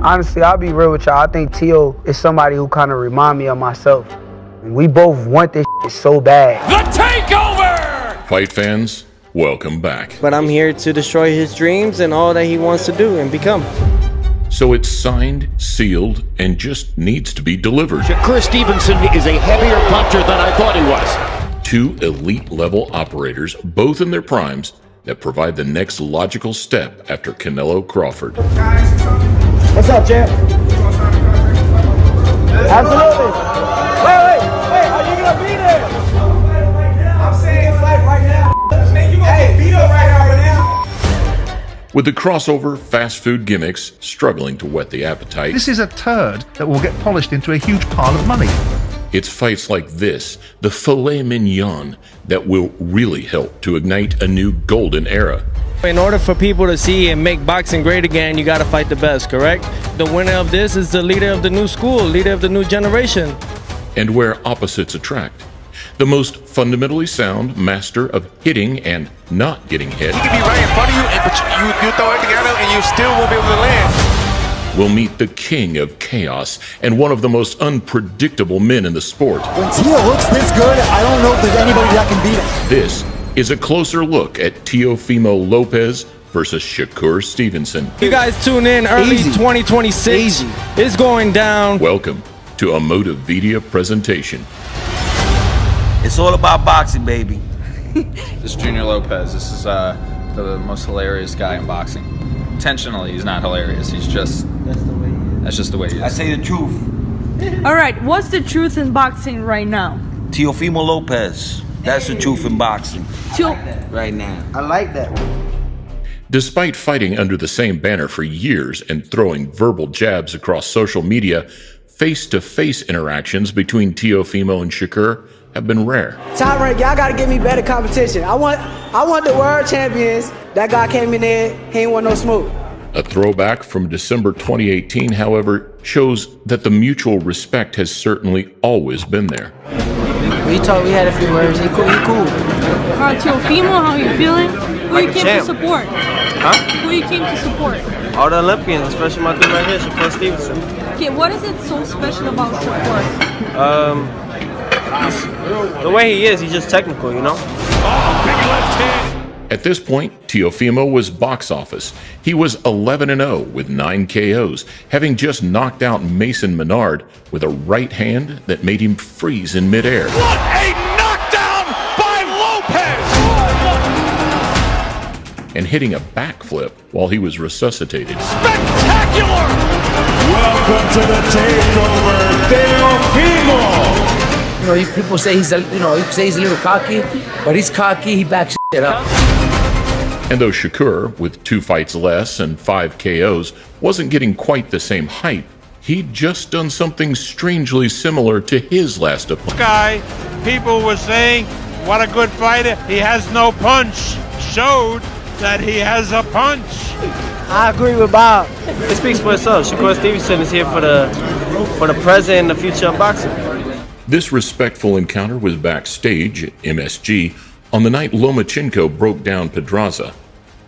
Honestly, I'll be real with y'all. I think Tio is somebody who kind of remind me of myself. And we both want this shit so bad. The takeover! Fight fans, welcome back. But I'm here to destroy his dreams and all that he wants to do and become. So it's signed, sealed, and just needs to be delivered. Shakur Stevenson is a heavier puncher than I thought he was. Two elite-level operators, both in their primes, that provide the next logical step after Canelo Crawford. What's up, champ? Absolutely. Wait, are you gonna be there? I'm saying fight right now. Man, you gonna get beat up right now. With the crossover fast food gimmicks struggling to whet the appetite, This is a turd that will get polished into a huge pile of money. it's fights like this, the filet mignon, that will really help to ignite a new golden era. In order for people to see and make boxing great again, you got to fight the best, correct? The winner of this is the leader of the new school, leader of the new generation. And where opposites attract. The most fundamentally sound master of hitting and not getting hit He could be right in front of you, but you throw everything at him and you still won't be able to land. will meet the king of chaos and one of the most unpredictable men in the sport. When Tio looks this good, I don't know if there's anybody that can beat him. This is a closer look at Teofimo Lopez versus Shakur Stevenson. You guys tune in early Easy. 2026. Easy. It's going down. Welcome to a Motivedia presentation. It's all about boxing, baby. This is Junior Lopez. This is the most hilarious guy in boxing. Intentionally, he's not hilarious. He's just that's just the way he is. I say the truth. All right, what's the truth in boxing right now? Teofimo Lopez. That's the truth in boxing. Teo- Right now. I like that. Despite fighting under the same banner for years and throwing verbal jabs across social media, face-to-face interactions between Teofimo and Shakur have been rare. Top rank, y'all gotta give me better competition. I want the world champions. That guy came in there, he ain't want no smoke. A throwback from December 2018, however, shows that the mutual respect has certainly always been there. We had a few words. He cool. Teofimo, how you feeling? Who you came champ. to support? Huh? Who you came to support? All the Olympians, especially my dude right here, Shakur Stevenson. Okay, what is it so special about Shakur? The way he is, he's just technical, you know? At this point, Teofimo was box office. He was 11-0 with 9 KOs, having just knocked out Mason Menard with a right hand that made him freeze in midair. What a knockdown by Lopez! And hitting a backflip while he was resuscitated. Spectacular! Welcome to the takeover, Teofimo. You know, people say he's, you say he's a little cocky, but he's cocky. He backs it up. And though Shakur, with 2 fights less and 5 KOs, wasn't getting quite the same hype, he'd just done something strangely similar to his last opponent. Guy, people were saying, what a good fighter. He has no punch. Showed that he has a punch. I agree with Bob. It speaks for itself. Shakur Stevenson is here for the present and the future of boxing. This respectful encounter was backstage at MSG on the night Lomachenko broke down Pedraza,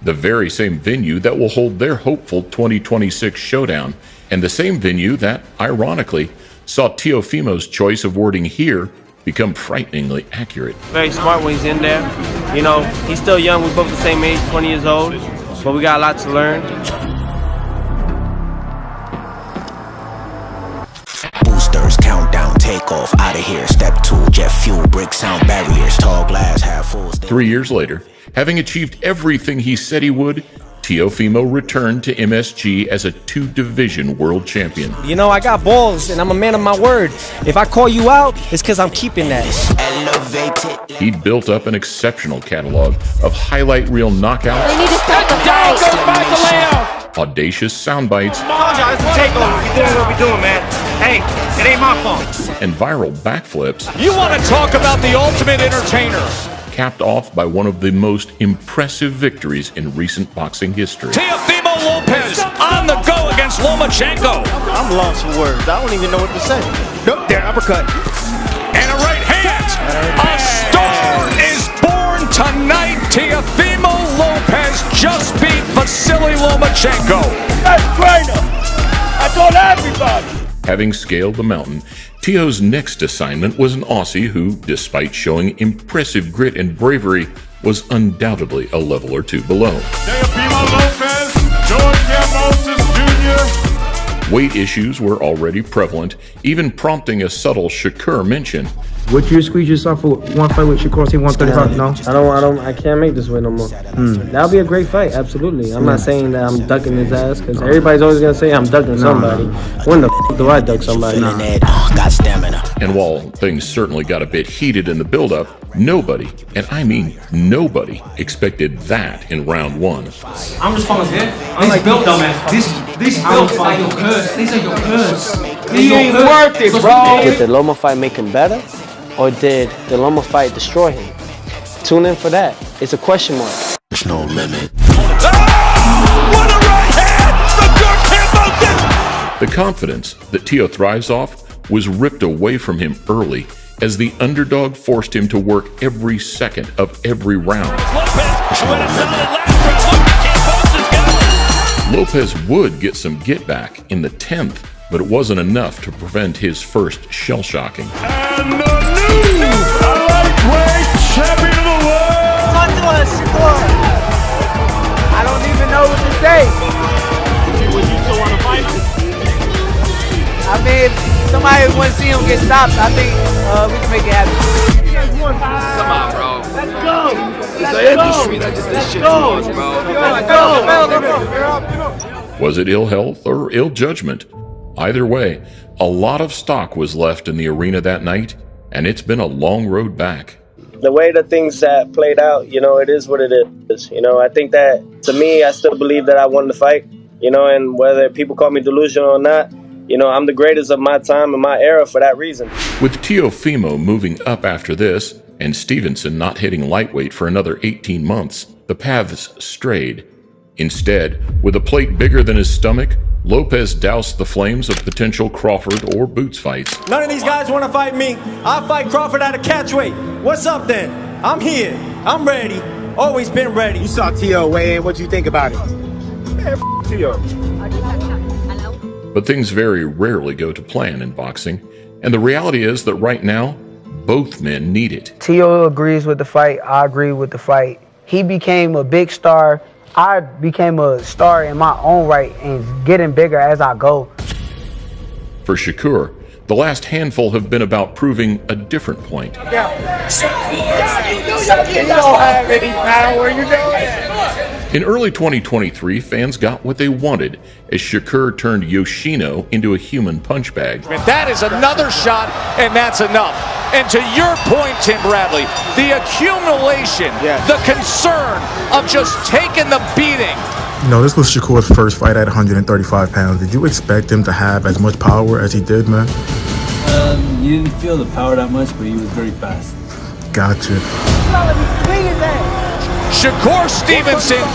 the very same venue that will hold their hopeful 2026 showdown, and the same venue that, ironically, saw Teofimo's choice of wording here become frighteningly accurate. Very smart when he's in there. You know, he's still young. We're both the same age, 20 years old, but we got a lot to learn. Boosters, countdown, takeoff, out of here. Step 2, jet fuel, brick sound barriers, tall glass, half full. 3 years later, having achieved everything he said he would, Teofimo returned to MSG as a 2-division world champion. You know, I got balls, and I'm a man of my word. If I call you out, it's because I'm keeping that. Elevated. He'd built up an exceptional catalog of highlight reel knockouts, They need to start the Down fight. goes by the layout! audacious sound bites, Apologize, it's a takeover. We doing what we doing, man. Hey, it ain't my fault. and viral backflips, You want to talk about the ultimate entertainer? capped off by one of the most impressive victories in recent boxing history. Teofimo Lopez on the go against Lomachenko. I'm lost for words. I don't even know what to say. Nope, there, uppercut. And a right hand. A star is born tonight. Teofimo Lopez just beat Vasily Lomachenko. Hey, trainer. I on everybody. Having scaled the mountain, Teo's next assignment was an Aussie who, despite showing impressive grit and bravery, was undoubtedly a level or two below. Teofimo Lopez, Jr. Weight issues were already prevalent, even prompting a subtle Shakur mention. Would you squeeze yourself for one fight with Shakur? Say 135? No, I can't make this weight no more. That'll be a great fight, absolutely. I'm not saying that I'm ducking his ass, because everybody's always gonna say I'm ducking somebody. When the f do I duck somebody? Got stamina. And while things certainly got a bit heated in the build-up, nobody, and I mean nobody, expected that in round one. I'm responsible. These built dumbass. These built are your curse. These are your curse. He ain't worth it, bro. Did the Loma fight make him better, or did the Loma fight destroy him? Tune in for that. It's a question mark. There's no limit. What a right hand! The confidence that Teo thrives off was ripped away from him early as the underdog forced him to work every second of every round. Lopez would get some get back in the 10th, but it wasn't enough to prevent his first shell shocking. And the new lightweight champion of the world! Talk to us, Shakur. I don't even know what to say. Would you still want to fight him? I mean, if somebody wants to see him get stopped, I think we can make it happen. Come on, bro. Let's go. It's the industry that just this shit too much, bro. Let's go. Was it ill health or ill judgment? Either way, a lot of stock was left in the arena that night, and it's been a long road back. The way the things that played out, it is what it is. I think that, to me, I still believe that I won the fight, and whether people call me delusional or not, I'm the greatest of my time and my era for that reason. With Teofimo moving up after this, and Stevenson not hitting lightweight for another 18 months, the paths strayed. Instead, with a plate bigger than his stomach, Lopez doused the flames of potential Crawford or Boots fights. None of these guys want to fight me. I'll fight Crawford at a catchweight. What's up then? I'm here. I'm ready. Always been ready. You saw Teo weigh in. What you think about it? Man, Teo. But things very rarely go to plan in boxing, and the reality is that right now, both men need it. Teo agrees with the fight. I agree with the fight. He became a big star. I became a star in my own right and getting bigger as I go. For Shakur, the last handful have been about proving a different point. You don't have any power, you know that. In early 2023, fans got what they wanted as Shakur turned Yoshino into a human punch bag. That is another shot, and that's enough. And to your point, Tim Bradley, the accumulation, the concern of just taking the beating. This was Shakur's first fight at 135 pounds. Did you expect him to have as much power as he did, man? You didn't feel the power that much, but he was very fast. Gotcha. Shakur Stevenson.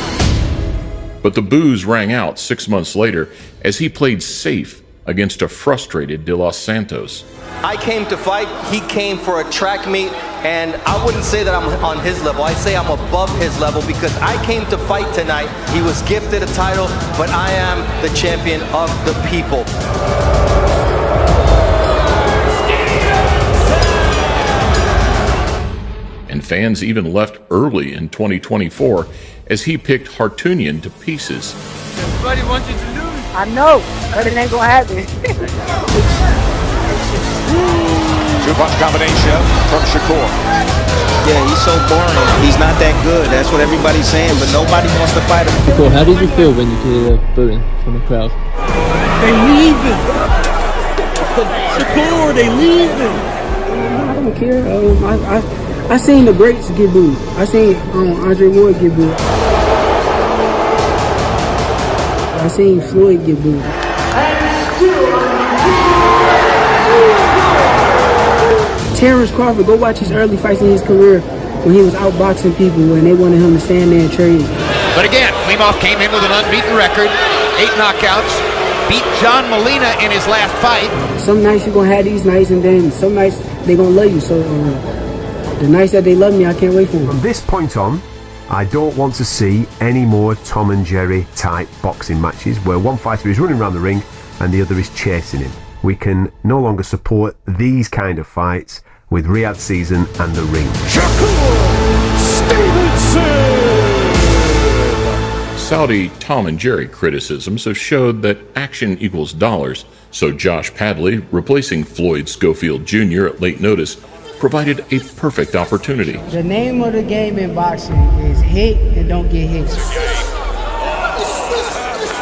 But the boos rang out 6 months later as he played safe against a frustrated De Los Santos. I came to fight, he came for a track meet, and I wouldn't say that I'm on his level. I say I'm above his level because I came to fight tonight. He was gifted a title, but I am the champion of the people. And fans even left early in 2024 as he picked Hartunian to pieces. Everybody wants you to lose. I know, but it ain't gonna happen. Two-punch combination from Shakur. Yeah, he's so boring. He's not that good. That's what everybody's saying, but nobody wants to fight him. Shakur, how did you feel when you hear the booing from the crowd? They leaving. Shakur, they leaving. I don't care. I seen the greats get booed. I seen Andre Ward get booed. I seen Floyd get booed. Terrence Crawford, go watch his early fights in his career when he was outboxing people when they wanted him to stand there and trade. But again, Klimov came in with an unbeaten record, 8 knockouts, beat John Molina in his last fight. Some nights you're going to have these nights, and then some nights they're going to love you. So the nights that they love me, I can't wait for them. From this point on, I don't want to see any more Tom and Jerry type boxing matches where one fighter is running around the ring and the other is chasing him. We can no longer support these kind of fights with Riyadh Season and the ring. Shakur Stevenson! Saudi Tom and Jerry criticisms have showed that action equals dollars, so Josh Padley, replacing Floyd Schofield Jr. at late notice, provided a perfect opportunity. The name of the game in boxing is hit and don't get hit.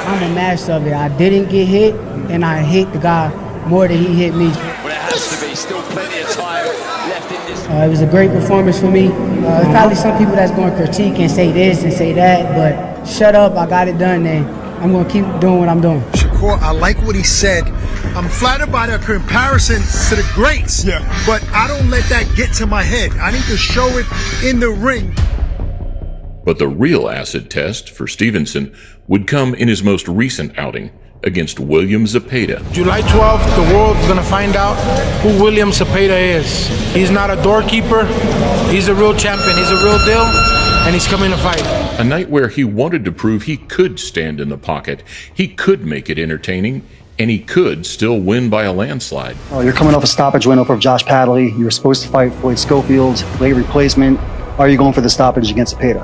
I'm a master of it. I didn't get hit, and I hit the guy more than he hit me. But it has to be still plenty of time left in this. It was a great performance for me. There's probably some people that's going to critique and say this and say that, but shut up, I got it done, and I'm going to keep doing what I'm doing. Shakur, I like what he said. I'm flattered by the comparison to the greats, but I don't let that get to my head. I need to show it in the ring. But the real acid test for Stevenson would come in his most recent outing against William Zepeda. July 12th, the world's gonna find out who William Zepeda is. He's not a doorkeeper, he's a real champion, he's a real deal, and he's coming to fight. A night where he wanted to prove he could stand in the pocket, he could make it entertaining, and he could still win by a landslide. Oh, you're coming off a stoppage win over Josh Padley. You were supposed to fight Floyd Schofield, late replacement. Are you going for the stoppage against Zepeda?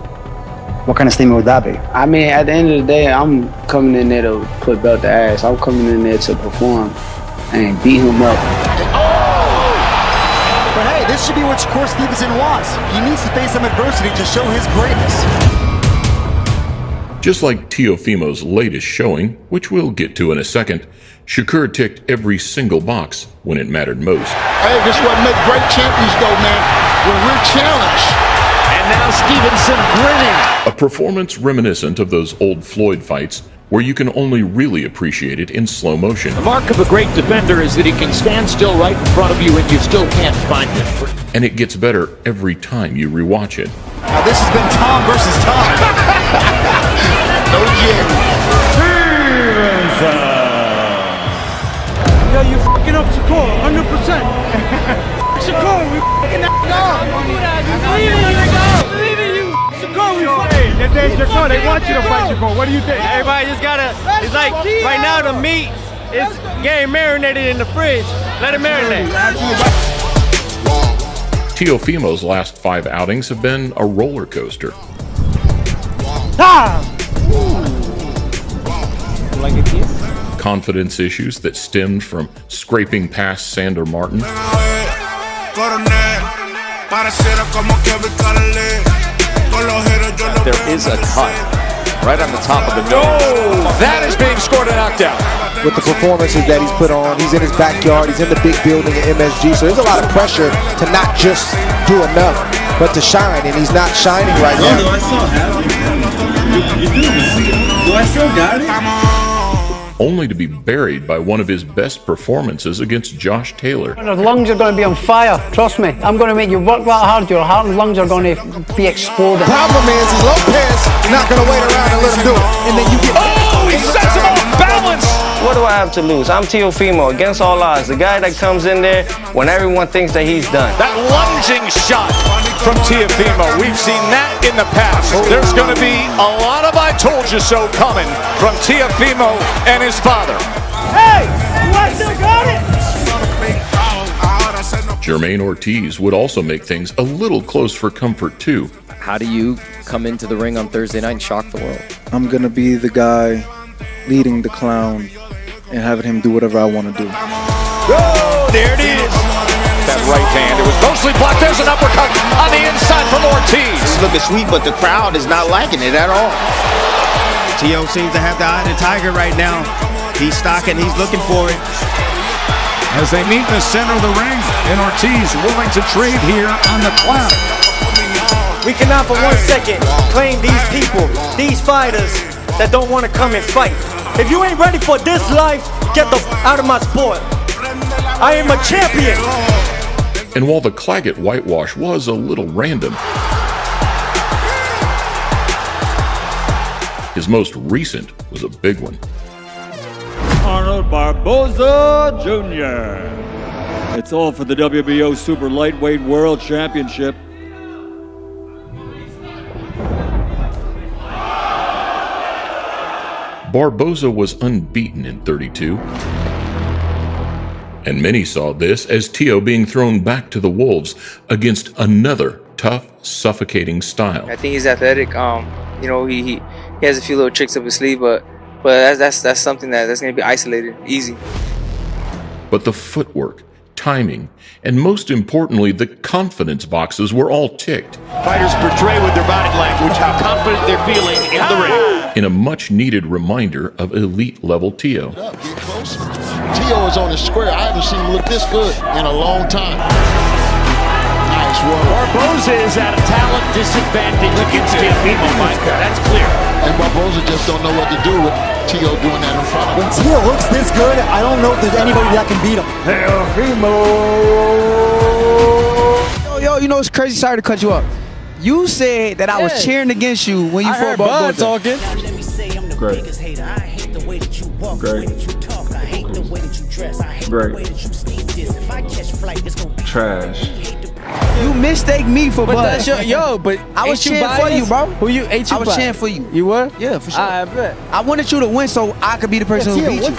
What kind of statement would that be? I mean, at the end of the day, I'm coming in there to put belt to ass. I'm coming in there to perform and beat him up. But hey, this should be what Shakur Stevenson wants. He needs to face some adversity to show his greatness. Just like Teofimo's latest showing, which we'll get to in a second, Shakur ticked every single box when it mattered most. Hey, this is what makes great champions go, man. When we're challenged. Now Stevenson grinning. A performance reminiscent of those old Floyd fights where you can only really appreciate it in slow motion. The mark of a great defender is that he can stand still right in front of you and you still can't find him. And it gets better every time you rewatch it. Now this has been Tom versus Tom. No Jerry. Yo, you fucking up Shakur, 100%. Shakur, we fucking up. Shakur, they want you to fight Shakur. What do you think? Everybody just gotta, it's like, right now the meat is getting marinated in the fridge. Let it marinate. Teofimo's last 5 outings have been a roller coaster. Like a kiss? Confidence issues that stemmed from scraping past Sander Martin. There is a cut right on the top of the nose. That is being scored a knockdown. With the performances that he's put on, he's in his backyard, he's in the big building at MSG, so there's a lot of pressure to not just do enough, but to shine, and he's not shining right now. Do I still have it? Do I still got it? Only to be buried by one of his best performances against Josh Taylor. Your lungs are going to be on fire, trust me. I'm going to make you work that hard, your heart and lungs are going to be exploding. Problem is Lopez not going to wait around and let him do it. And then you get... Oh, he sets him off balance! What do I have to lose? I'm Teofimo, against all odds. The guy that comes in there when everyone thinks that he's done. That lunging shot from Teofimo, we've seen that in the past. There's going to be a lot of I told you so coming from Teofimo and his father. Hey, you still got it? Jermaine Ortiz would also make things a little close for comfort too. How do you come into the ring on Thursday night and shock the world? I'm going to be the guy leading the clown and having him do whatever I want to do. Oh, there it is. That right hand, it was mostly blocked. There's an uppercut on the inside from Ortiz. It's looking sweet, but the crowd is not liking it at all. Teo seems to have the eye of the tiger right now. He's stalking, he's looking for it. As they meet in the center of the ring, and Ortiz willing to trade here on the clown. We cannot for 1 second claim these people, these fighters that don't want to come and fight. If you ain't ready for this life, get the out of my sport. I am a champion. And while the Claggett whitewash was a little random, his most recent was a big one. Arnold Barboza Jr. It's all for the WBO Super Lightweight World Championship. Barboza was unbeaten in 32. And many saw this as Teo being thrown back to the wolves against another tough, suffocating style. I think he's athletic. You know, he has a few little tricks up his sleeve, but that's something that's going to be isolated, easy. But the footwork, timing, and most importantly, the confidence boxes were all ticked. Fighters portray with their body language how confident they're feeling in the ring. In a much-needed reminder of elite-level Teo. Get closer. Teo is on the square. I haven't seen him look this good in a long time. Nice work. Barboza is at a talent disadvantage against Teofimo, Mike. That's clear. And Barboza just don't know what to do with Teo doing that in front of him. When Teo looks this good, I don't know if there's anybody that can beat him. Teofimo! Yo, you know it's crazy. Sorry to cut you up. You said that I was cheering against you when you fought Barboza. talking. Great. Trash. You mistake me for Bud. That's but I was cheering for you, bro. Who you? Ain't you? I was cheering for you. You were? Yeah, for sure. I bet. I wanted you to win so I could be the person who beat you.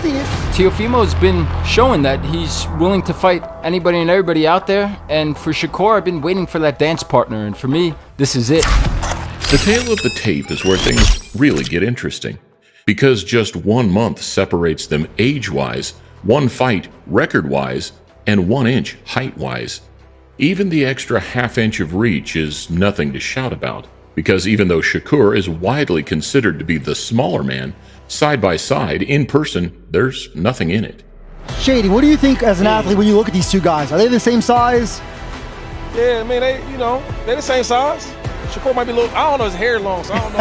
Teofimo's been showing that he's willing to fight anybody and everybody out there. And for Shakur, I've been waiting for that dance partner. And for me, this is it. The tail of the tape is where things really get interesting. Because just 1 month separates them age-wise, 1 fight record-wise, and 1 inch height-wise. Even the extra half-inch of reach is nothing to shout about, because even though Shakur is widely considered to be the smaller man, side by side, in person, there's nothing in it. Shady, what do you think as an athlete when you look at these two guys? Are they the same size? Yeah, I mean, they're the same size. Shakur might be a little, I don't know, his hair long, so I don't know.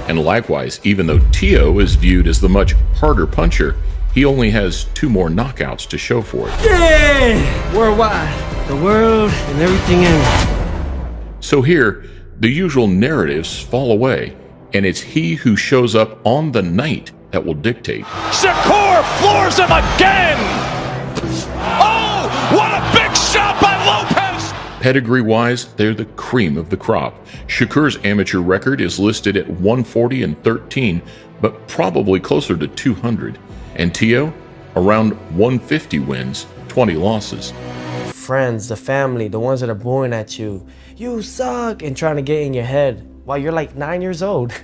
And likewise, even though Teo is viewed as the much harder puncher, he only has 2 more knockouts to show for it. Yeah! Worldwide. The world and everything in it. So here, the usual narratives fall away, and it's he who shows up on the night that will dictate. Shakur floors him again! Oh, what a big shot by Lopez! Pedigree-wise, they're the cream of the crop. Shakur's amateur record is listed at 140-13, but probably closer to 200. And Teo, around 150 wins, 20 losses. Friends, the family, the ones that are booing at you, you suck, and trying to get in your head while you're like 9 years old.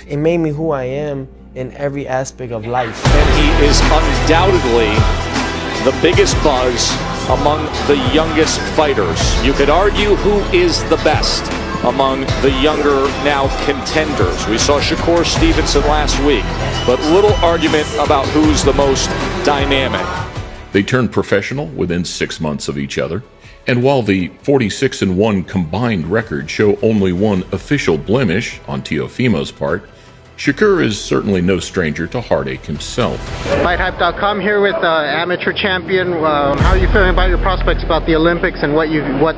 It made me who I am in every aspect of life. And he is undoubtedly the biggest buzz among the youngest fighters. You could argue who is the best among the younger now contenders. We saw Shakur Stevenson last week, but little argument about who's the most dynamic. They turned professional within 6 months of each other, and while the 46-1 combined record show only 1 official blemish on Teofimo's part, Shakur is certainly no stranger to heartache himself. FightHype.com here with amateur champion. How are you feeling about your prospects about the Olympics and what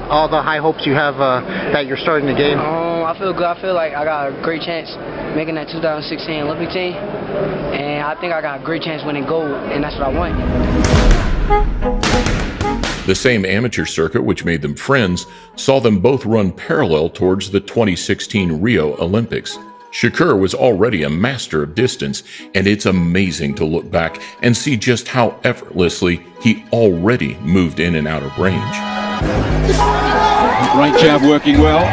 all the high hopes you have that you're starting to gain? I feel good. I feel like I got a great chance making that 2016 Olympic team, and I think I got a great chance winning gold, and that's what I want. The same amateur circuit which made them friends saw them both run parallel towards the 2016 Rio Olympics. Shakur was already a master of distance, and it's amazing to look back and see just how effortlessly he already moved in and out of range. Right jab working well.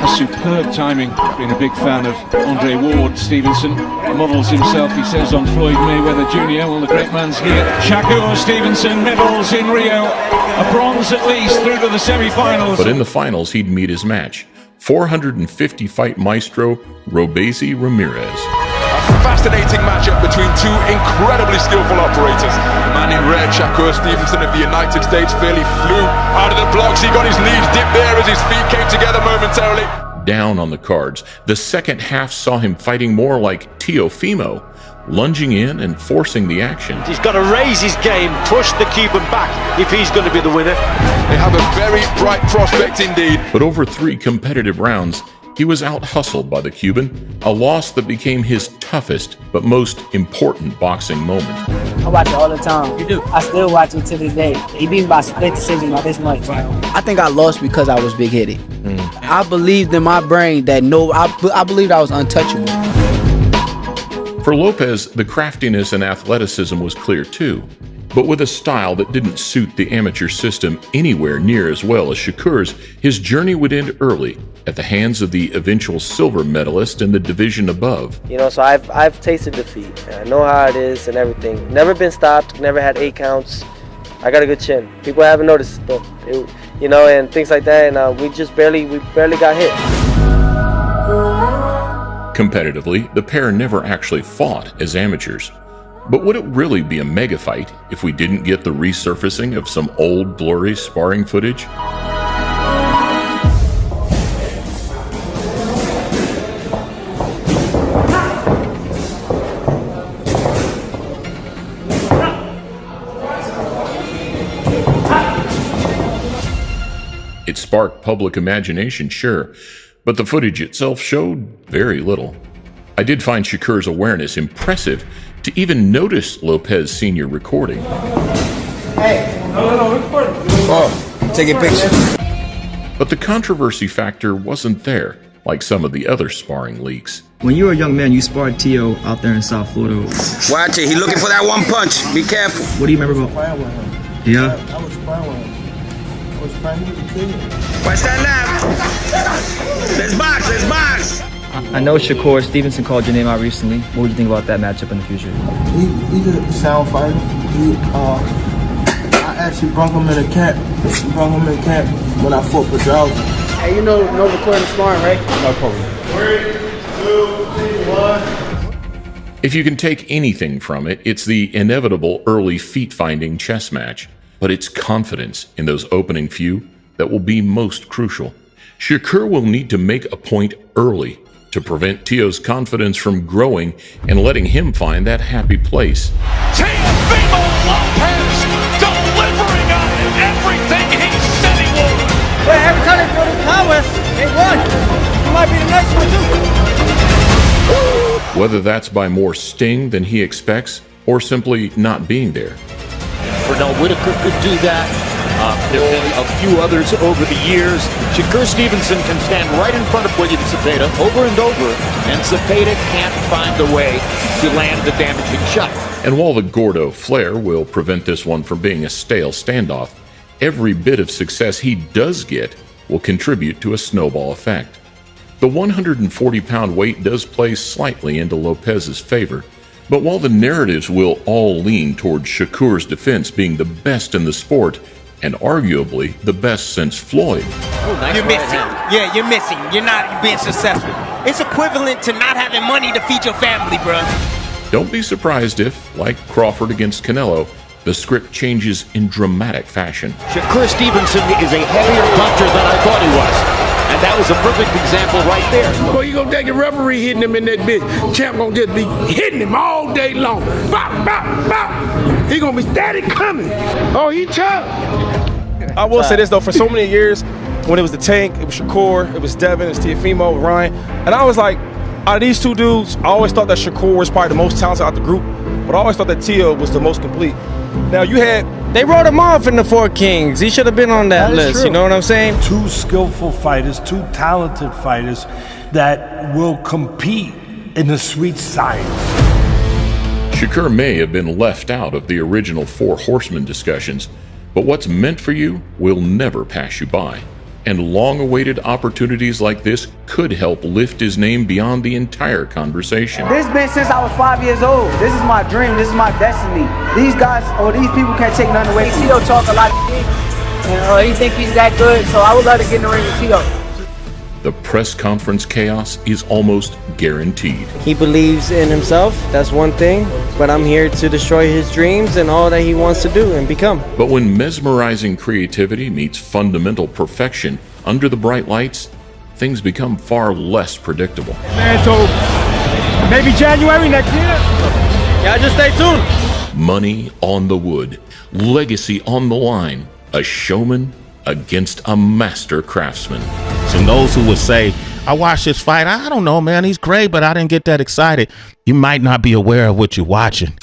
A superb timing. Been a big fan of Andre Ward. Stevenson models himself, he says, on Floyd Mayweather Jr. Well, the great man's here. Shakur Stevenson medals in Rio. A bronze at least through to the semi-finals. But in the finals, he'd meet his match. 450-fight maestro Robesi Ramirez. A fascinating matchup between 2 incredibly skillful operators. The man in red, Shakur Stevenson of the United States, fairly flew out of the blocks. He got his knees dipped there as his feet came together momentarily. Down on the cards, the second half saw him fighting more like Teofimo, lunging in and forcing the action. He's got to raise his game, push the Cuban back if he's going to be the winner. They have a very bright prospect indeed. But over 3 competitive rounds, he was out-hustled by the Cuban, a loss that became his toughest but most important boxing moment. I watch it all the time. You do? I still watch it to this day. He beat me by split decision by this much. I think I lost because I was big-headed. I believed in my brain that I believed I was untouchable. For Lopez, the craftiness and athleticism was clear too, but with a style that didn't suit the amateur system anywhere near as well as Shakur's, his journey would end early at the hands of the eventual silver medalist in the division above. You know, so I've tasted defeat, and I know how it is and everything. Never been stopped, never had 8 counts. I got a good chin. People haven't noticed, but you know, and things like that, and we barely got hit. Competitively, the pair never actually fought as amateurs. But would it really be a mega fight if we didn't get the resurfacing of some old blurry sparring footage? It sparked public imagination, sure, but the footage itself showed very little. I did find Shakur's awareness impressive to even notice Lopez Sr. recording. Hey, no, recording. Oh, taking pictures. But the controversy factor wasn't there, like some of the other sparring leaks. When you were a young man, you sparred Tio out there in South Florida. Watch it, he's looking for that one punch. Be careful. What do you remember about? Yeah. I was sparring with him. I was sparring with the kid. Watch that left. Let's box, let's box. I know Shakur Stevenson called your name out recently. What would you think about that matchup in the future? He's a sound fighter. I actually brought him in a camp. When I fought Pedraza. Hey, you know no recording sparring, right? No problem. 3, 2, 1. If you can take anything from it, it's the inevitable early feet-finding chess match. But it's confidence in those opening few that will be most crucial. Shakur will need to make a point early to prevent Tio's confidence from growing and letting him find that happy place. Teofimo Lopez delivering on everything he said he would. But every time they throw the power, they won. You might be the next one too. Whether that's by more sting than he expects or simply not being there. Pernell Whitaker could do that. There have been a few others over the years. Shakur Stevenson can stand right in front of William Zepeda over and over, and Zepeda can't find a way to land the damaging shot. And while the Gordo flair will prevent this one from being a stale standoff, every bit of success he does get will contribute to a snowball effect. The 140-pound weight does play slightly into Lopez's favor, but while the narratives will all lean toward Shakur's defense being the best in the sport, and arguably the best since Floyd. You're missing. Yeah, you're missing. You're not being successful. It's equivalent to not having money to feed your family, bro. Don't be surprised if, like Crawford against Canelo, the script changes in dramatic fashion. Shakur Stevenson is a heavier puncher than I thought he was. And that was a perfect example right there. Well, you gonna take a referee hitting him in that bitch. Champ gonna just be hitting him all day long. Bop, bop, bop. He gonna be steady coming. Oh, he tough. I will say this though, for so many years, when it was the Tank, it was Shakur, it was Devin, it was Teofimo, Ryan, and I was like, out of these two dudes, I always thought that Shakur was probably the most talented out the group, but I always thought that Tio was the most complete. Now they wrote him off in the Four Kings. He should have been on that list, true. You know what I'm saying? Two skillful fighters, two talented fighters that will compete in the sweet science. Shakur may have been left out of the original Four Horsemen discussions, but what's meant for you will never pass you by. And long-awaited opportunities like this could help lift his name beyond the entire conversation. This been since I was 5 years old. This is my dream. This is my destiny. These guys or these people can't take nothing away. Tio talk a lot of shit. And he think he's that good, so I would love to get in the ring with Tio. The press conference chaos is almost guaranteed. He believes in himself, that's one thing, but I'm here to destroy his dreams and all that he wants to do and become. But when mesmerizing creativity meets fundamental perfection under the bright lights, things become far less predictable. Man, so maybe January next year. Y'all just stay tuned. Money on the wood, legacy on the line, a showman against a master craftsman. And those who would say, I watched this fight, I don't know, man, he's great, but I didn't get that excited. You might not be aware of what you're watching.